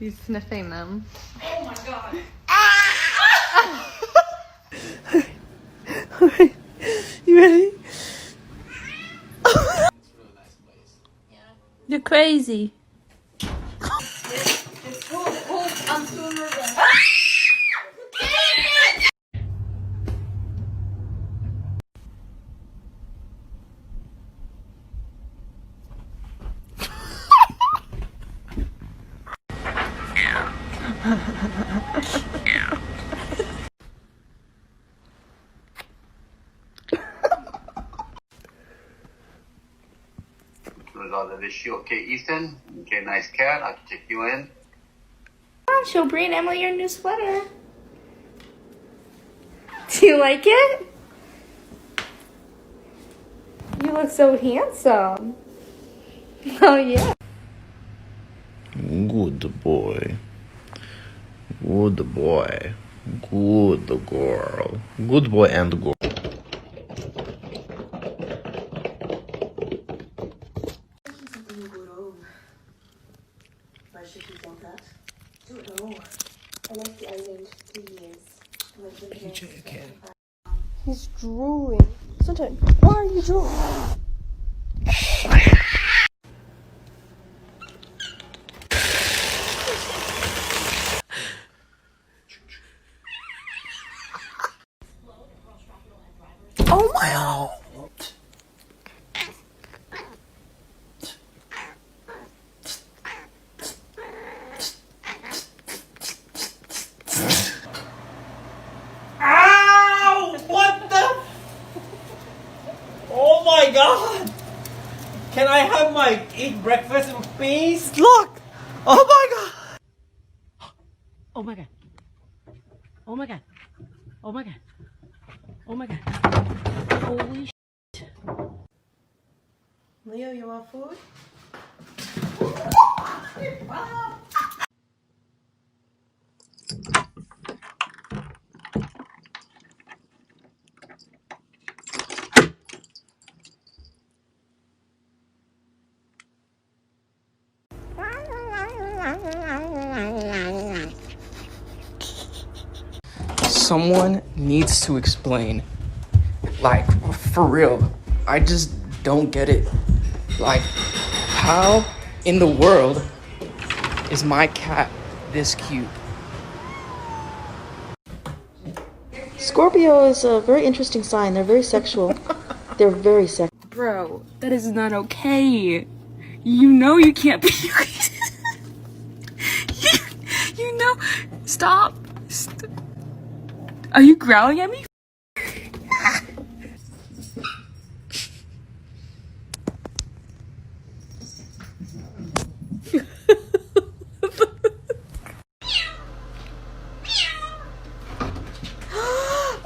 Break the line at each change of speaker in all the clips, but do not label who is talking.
He's sniffing them.
Oh my god.
Alright, you ready? You're crazy.
I'm so nervous.
Is she okay, Ethan? Okay, nice cat. I can take you in.
She'll bring Emily your new sweater. Do you like it? You look so handsome. Oh yeah.
Good boy. Good boy. Good girl. Good boy and girl.
He's drooling. Sunshine, why are you drooling?
Oh my god.
Oh my god! Can I have my eat breakfast in peace?
Look! Oh my god!
Oh my god. Oh my god. Oh my god. Oh my god. Holy shit.
Leo, you want food?
Someone needs to explain. Like, for real. I just don't get it. Like, how in the world is my cat this cute?
Scorpio is a very interesting sign. They're very sexual. They're very sexual.
Bro, that is not okay. You know you can't be. you know. Stop. Are you growling at me?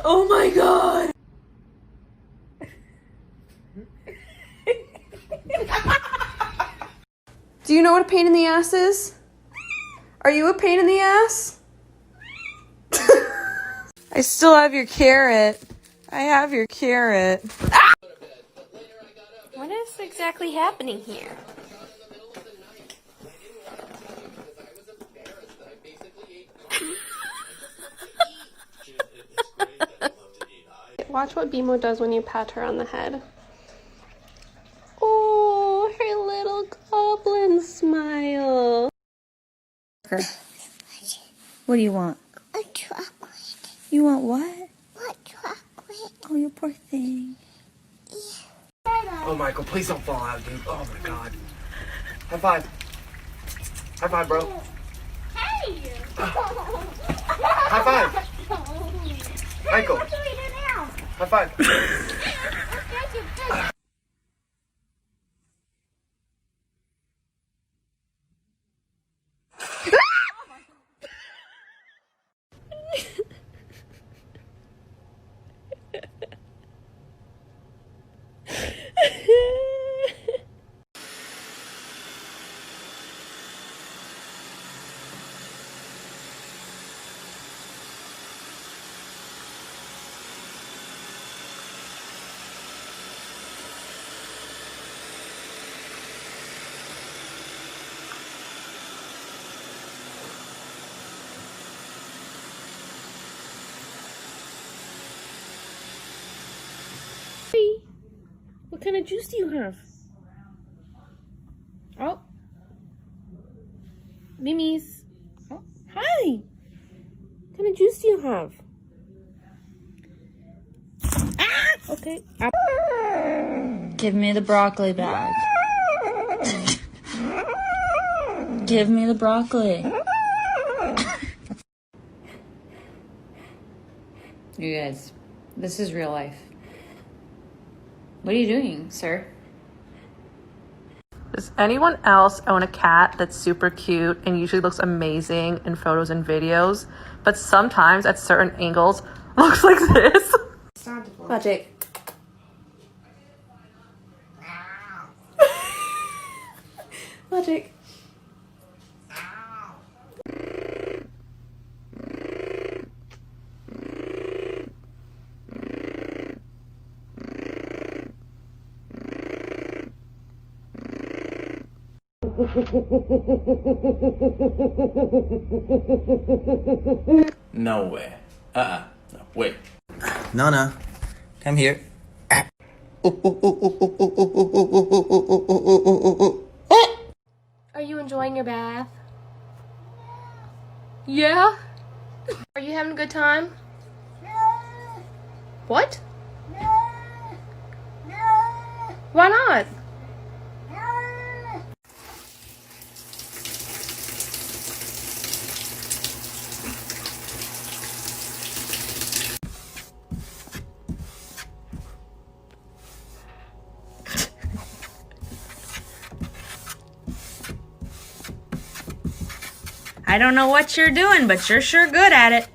Oh my god! Do you know what a pain in the ass is? Are you a pain in the ass? I still have your carrot. I have your carrot. Ah!
What is exactly happening here?
Watch what Bimo does when you pat her on the head. Oh, her little goblin smile.
What do you want?
A chocolate.
You want what?
What chocolate?
Oh, you poor thing.
Oh, Michael, please don't fall out, dude. Oh my god. High five. High five, bro.
Hey!
High five. Michael.
What do we do now?
High five.
kind of juice do you have? Oh. Mimis. Oh, hi. What kind of juice do you have? Ah! Okay.
Give me the broccoli bag. Give me the broccoli.
You guys, this is real life. What are you doing, sir?
Does anyone else own a cat that's super cute and usually looks amazing in photos and videos, but sometimes at certain angles looks like this? Magic. Magic.
No way. No, wait.
Nana, come here.
Are you enjoying your bath? Yeah? Are you having a good time? What? Why not?
I don't know what you're doing, but you're sure good at it.